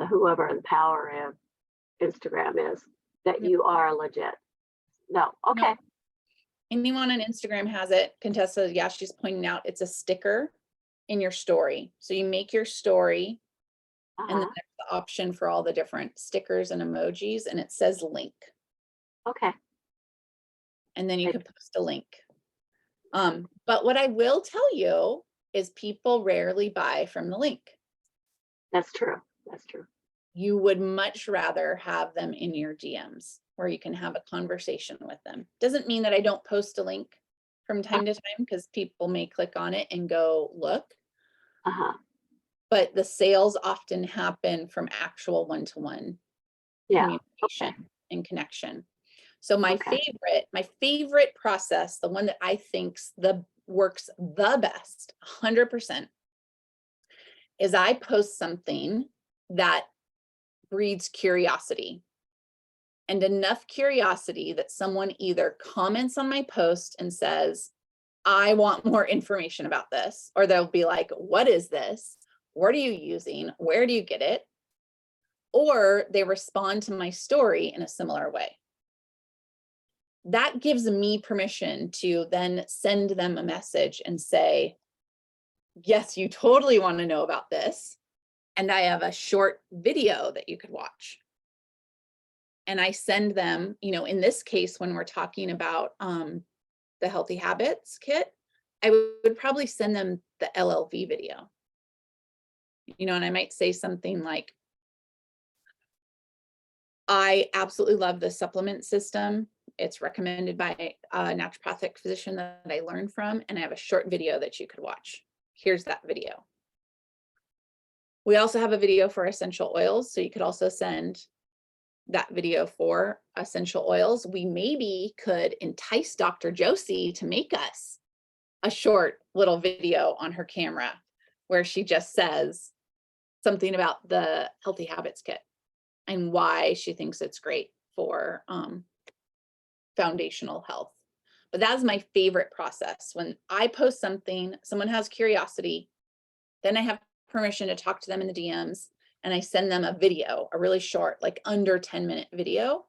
[SPEAKER 6] whoever the power of Instagram is, that you are legit? No. Okay.
[SPEAKER 1] No. Anyone on Instagram has it. Contessa, yeah, she's pointing out it's a sticker in your story. So you make your story and then there's the option for all the different stickers and emojis, and it says link.
[SPEAKER 6] Okay.
[SPEAKER 1] And then you can post a link. But what I will tell you is people rarely buy from the link.
[SPEAKER 6] That's true.
[SPEAKER 1] You would much rather have them in your DMs where you can have a conversation with them. Doesn't mean that I don't post a link from time to time, because people may click on it and go look. But the sales often happen from actual one-to-one communication and connection. So my favorite process, the one that I think works the best, 100%, is I post something that breeds curiosity, and enough curiosity that someone either comments on my post and says, I want more information about this, or they'll be like, what is this? What are you using? Where do you get it? Or they respond to my story in a similar way. That gives me permission to then send them a message and say, yes, you totally want to know about this. And I have a short video that you could watch. And I send them, you know, in this case, when we're talking about the Healthy Habits Kit, I would probably send them the LLV video. You know, and I might say something like, I absolutely love the supplement system. It's recommended by a naturopathic physician that I learned from, and I have a short video that you could watch. Here's that video. We also have a video for essential oils, so you could also send that video for essential oils. We maybe could entice Dr. Josie to make us a short little video on her camera where she just says something about the Healthy Habits Kit and why she thinks it's great for foundational health. But that's my favorite process. When I post something, someone has curiosity, then I have permission to talk to them in the DMs, and I send them a video, a really short, like under 10-minute video.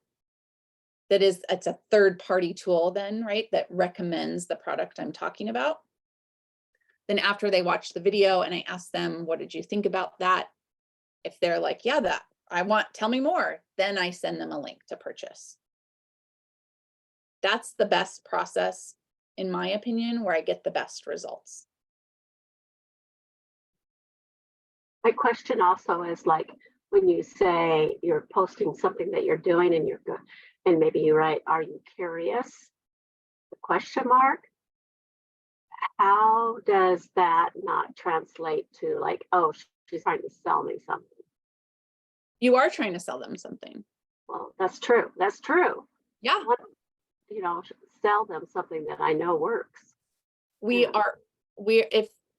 [SPEAKER 1] It's a third-party tool then, right? That recommends the product I'm talking about. Then after they watch the video and I ask them, what did you think about that? If they're like, yeah, tell me more, then I send them a link to purchase. That's the best process, in my opinion, where I get the best results.
[SPEAKER 6] My question also is, like, when you say you're posting something that you're doing and you're good, and maybe you write, are you curious? The question mark. How does that not translate to like, oh, she's trying to sell me something?
[SPEAKER 1] You are trying to sell them something.
[SPEAKER 6] Well, that's true. That's true.
[SPEAKER 1] Yeah.
[SPEAKER 6] You know, sell them something that I know works.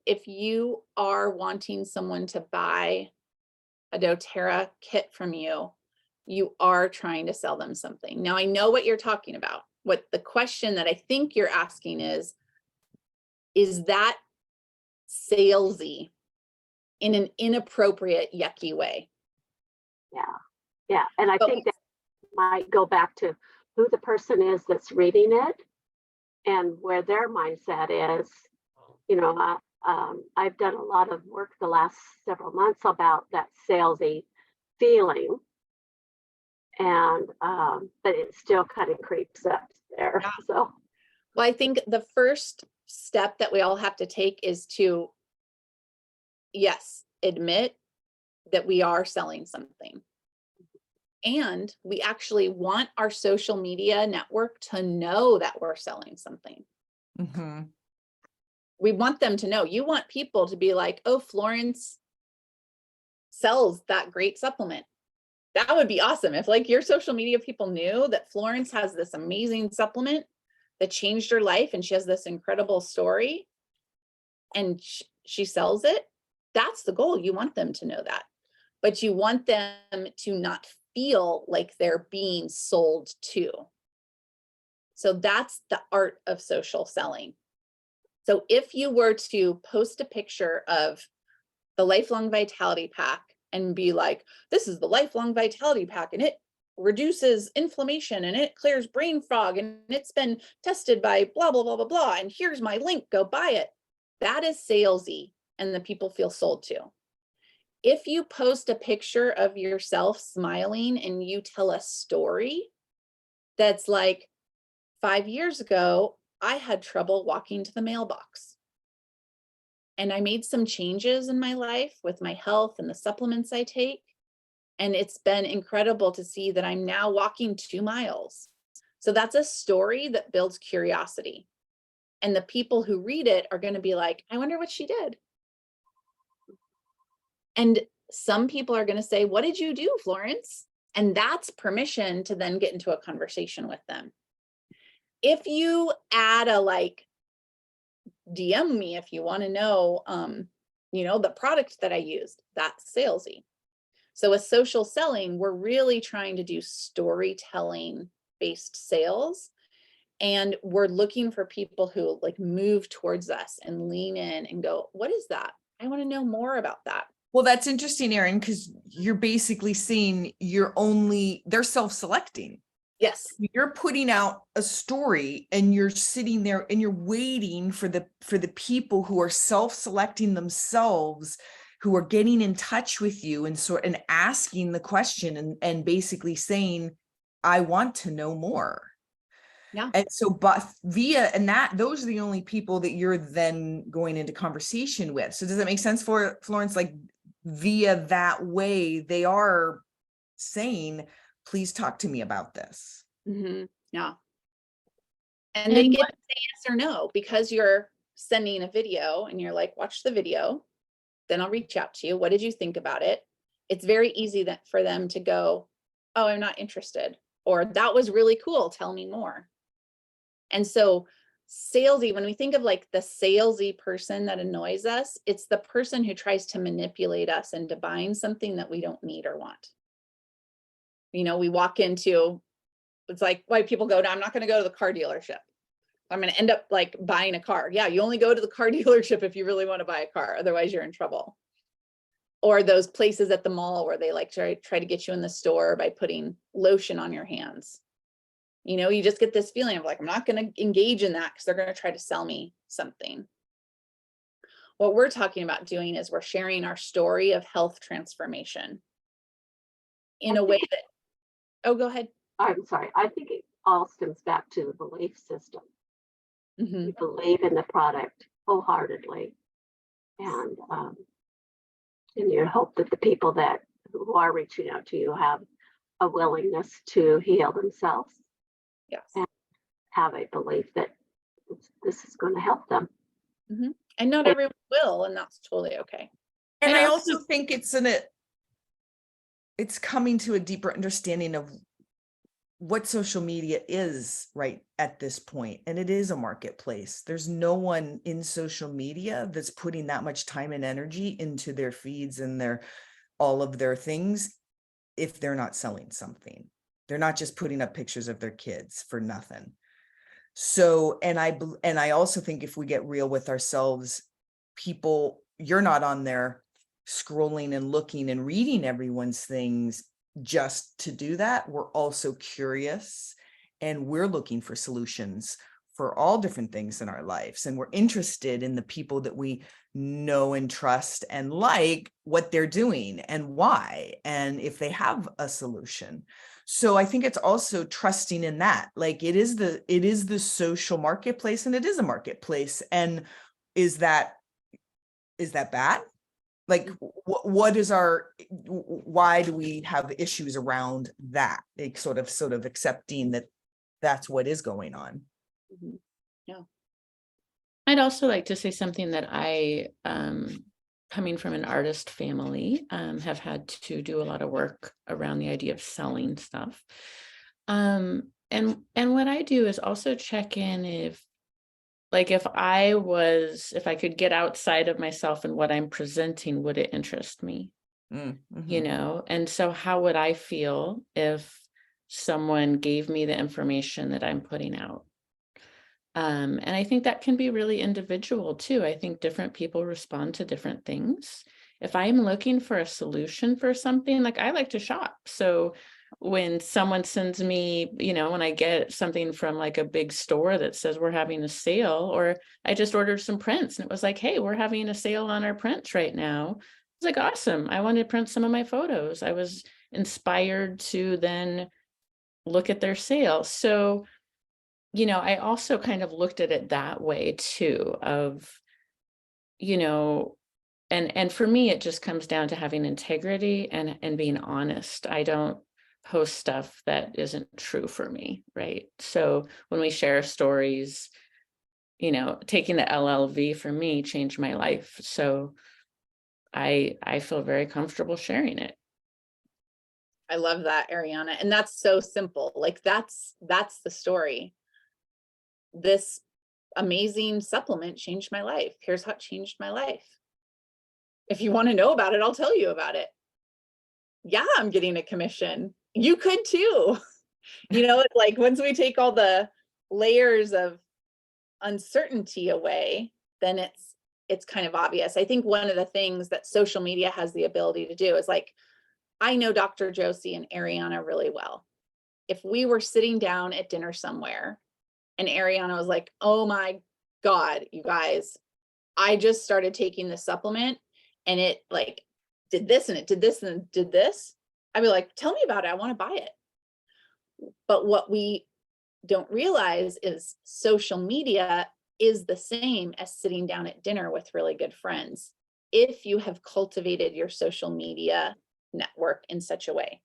[SPEAKER 1] If you are wanting someone to buy a doTERRA kit from you, you are trying to sell them something. Now I know what you're talking about. What the question that I think you're asking is that salesy in an inappropriate, yucky way?
[SPEAKER 6] Yeah. And I think that might go back to who the person is that's reading it and where their mindset is. You know, I've done a lot of work the last several months about that salesy feeling, and but it still kind of creeps up there.
[SPEAKER 1] Yeah.
[SPEAKER 6] So,
[SPEAKER 1] well, I think the first step that we all have to take is to, yes, admit that we are selling something. And we actually want our social media network to know that we're selling something.
[SPEAKER 4] Mm-hmm.
[SPEAKER 1] We want them to know. You want people to be like, oh, Florence sells that great supplement. That would be awesome. If like your social media people knew that Florence has this amazing supplement that changed her life and she has this incredible story and she sells it. That's the goal. You want them to know that, but you want them to not feel like they're being sold to. So that's the art of social selling. So if you were to post a picture of the Lifelong Vitality Pack and be like, this is the Lifelong Vitality Pack and it reduces inflammation and it clears brain fog and it's been tested by blah, blah, blah, blah, blah. And here's my link, go buy it. That is salesy and the people feel sold to. If you post a picture of yourself smiling and you tell a story that's like, 5 years ago, I had trouble walking to the mailbox. And I made some changes in my life with my health and the supplements I take. And it's been incredible to see that I'm now walking 2 miles. So that's a story that builds curiosity. And the people who read it are going to be like, I wonder what she did. And some people are going to say, what did you do, Florence? And that's permission to then get into a conversation with them. If you add a like, DM me if you want to know You know, the product that I used, that's salesy. So with social selling, we're really trying to do storytelling based sales. And we're looking for people who like move towards us and lean in and go, what is that? I want to know more about that.
[SPEAKER 4] Well, that's interesting, Erin, because you're basically saying they're self-selecting.
[SPEAKER 1] Yes.
[SPEAKER 4] You're putting out a story and you're sitting there and you're waiting for the people who are self-selecting themselves, who are getting in touch with you and asking the question and basically saying, I want to know more.
[SPEAKER 1] Yeah.
[SPEAKER 4] And so, but those are the only people that you're then going into conversation with. So does that make sense for Florence? Like via that way, they are saying, please talk to me about this.
[SPEAKER 1] Yeah. And they get to say yes or no, because you're sending a video and you're like, watch the video, then I'll reach out to you. What did you think about it? It's very easy for them to go, oh, I'm not interested, or that was really cool, tell me more. And so salesy, when we think of like the salesy person that annoys us, it's the person who tries to manipulate us into buying something that we don't need or want. You know, we walk into, it's like why people go, I'm not going to go to the car dealership. I'm going to end up like buying a car. Yeah, you only go to the car dealership if you really want to buy a car. Otherwise, you're in trouble. Or those places at the mall where they like try to get you in the store by putting lotion on your hands. You know, you just get this feeling of like, I'm not going to engage in that because they're going to try to sell me something. What we're talking about doing is we're sharing our story of health transformation in a way that, oh, go ahead.
[SPEAKER 6] I'm sorry. I think it all stems back to the belief system. You believe in the product wholeheartedly, and you hope that the people who are reaching out to you have a willingness to heal themselves.
[SPEAKER 1] Yes.
[SPEAKER 6] And have a belief that this is going to help them.
[SPEAKER 1] And not everyone will, and that's totally okay.
[SPEAKER 4] And I also think it's coming to a deeper understanding of what social media is right at this point. And it is a marketplace. There's no one in social media that's putting that much time and energy into their feeds and all of their things if they're not selling something. They're not just putting up pictures of their kids for nothing. So, and I also think if we get real with ourselves, you're not on there scrolling and looking and reading everyone's things just to do that. We're also curious and we're looking for solutions for all different things in our lives. And we're interested in the people that we know and trust and like what they're doing and why, and if they have a solution. So I think it's also trusting in that, like it is the social marketplace, and it is a marketplace. And is that bad? Like why do we have issues around that? Like sort of accepting that that's what is going on.
[SPEAKER 1] Yeah.
[SPEAKER 2] I'd also like to say something that I, coming from an artist family, have had to do a lot of work around the idea of selling stuff. And what I do is also check in if I could get outside of myself and what I'm presenting, would it interest me? You know, and so how would I feel if someone gave me the information that I'm putting out? And I think that can be really individual too. I think different people respond to different things. If I'm looking for a solution for something, like I like to shop. So when someone sends me, you know, when I get something from like a big store that says we're having a sale, or I just ordered some prints and it was like, hey, we're having a sale on our prints right now. It's like, awesome. I wanted to print some of my photos. I was inspired to then look at their sale. So, you know, I also kind of looked at it that way too, of, you know, and for me, it just comes down to having integrity and being honest. I don't post stuff that isn't true for me, right? So when we share stories, you know, taking the LLV for me changed my life. So I feel very comfortable sharing it.
[SPEAKER 1] I love that, Ariana. And that's so simple. Like that's the story. This amazing supplement changed my life. Here's how it changed my life. If you want to know about it, I'll tell you about it. Yeah, I'm getting a commission. You could too. You know, it's like once we take all the layers of uncertainty away, then it's kind of obvious. I think one of the things that social media has the ability to do is, like, I know Dr. Josie and Ariana really well. If we were sitting down at dinner somewhere and Ariana was like, oh my God, you guys, I just started taking this supplement and it like did this and it did this and it did this, I'd be like, tell me about it. I want to buy it. But what we don't realize is social media is the same as sitting down at dinner with really good friends. If you have cultivated your social media network in such a way,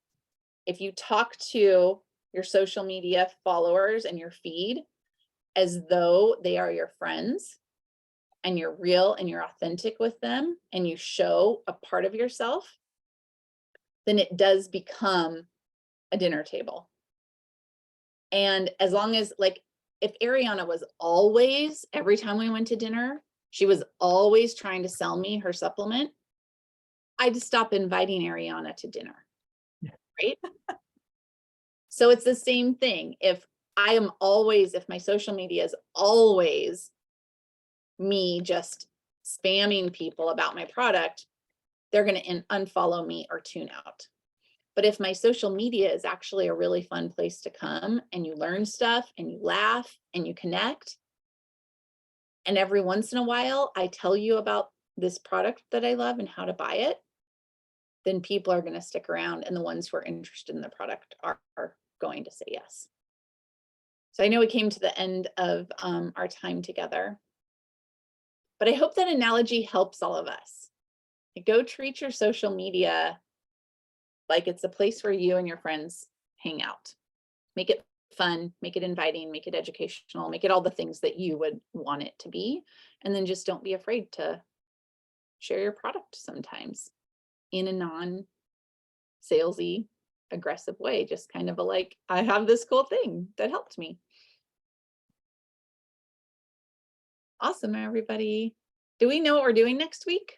[SPEAKER 1] if you talk to your social media followers and your feed as though they are your friends, and you're real and you're authentic with them, and you show a part of yourself, then it does become a dinner table. And as long as, like, if Ariana was always, every time we went to dinner, she was always trying to sell me her supplement, I'd stop inviting Ariana to dinner, right? So it's the same thing. If my social media is always me just spamming people about my product, they're going to unfollow me or tune out. But if my social media is actually a really fun place to come and you learn stuff and you laugh and you connect, and every once in a while I tell you about this product that I love and how to buy it, then people are going to stick around, and the ones who are interested in the product are going to say yes. So I know we came to the end of our time together, but I hope that analogy helps all of us. Go treat your social media like it's a place where you and your friends hang out. Make it fun, make it inviting, make it educational, make it all the things that you would want it to be. And then just don't be afraid to share your product sometimes in a non-salesy, aggressive way. Just kind of a like, I have this cool thing that helped me. Awesome, everybody. Do we know what we're doing next week?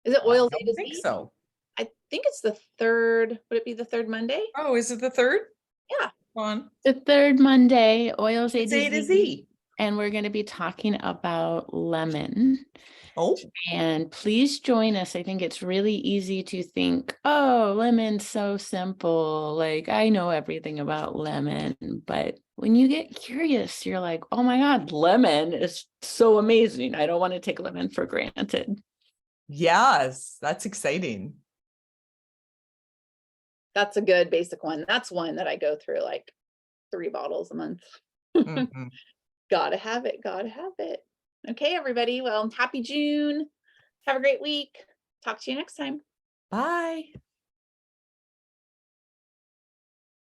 [SPEAKER 1] Is it oils A
[SPEAKER 4] I
[SPEAKER 1] to
[SPEAKER 4] don't think
[SPEAKER 1] Z?
[SPEAKER 4] so.
[SPEAKER 1] I think it's the third. Would it be the third Monday?
[SPEAKER 4] Oh, is it the third?
[SPEAKER 1] Yeah.
[SPEAKER 4] Come on.
[SPEAKER 2] The third Monday, oils A
[SPEAKER 4] It's
[SPEAKER 2] to
[SPEAKER 4] A to
[SPEAKER 2] Z,
[SPEAKER 4] Z.
[SPEAKER 2] and we're going to be talking about lemon.
[SPEAKER 4] Oh,
[SPEAKER 2] And please join us. I think it's really easy to think, oh, lemon's so simple. Like, I know everything about lemon. But when you get curious, you're like, oh my God, lemon is so amazing. I don't want to take lemon for granted.
[SPEAKER 4] yes, that's exciting.
[SPEAKER 1] That's a good basic one. That's one that I go through like 3 bottles a month.
[SPEAKER 4] Mhm.
[SPEAKER 1] Gotta have it. Gotta have it. Okay, everybody. Well, happy June. Have a great week. Talk to you next time.
[SPEAKER 4] Bye.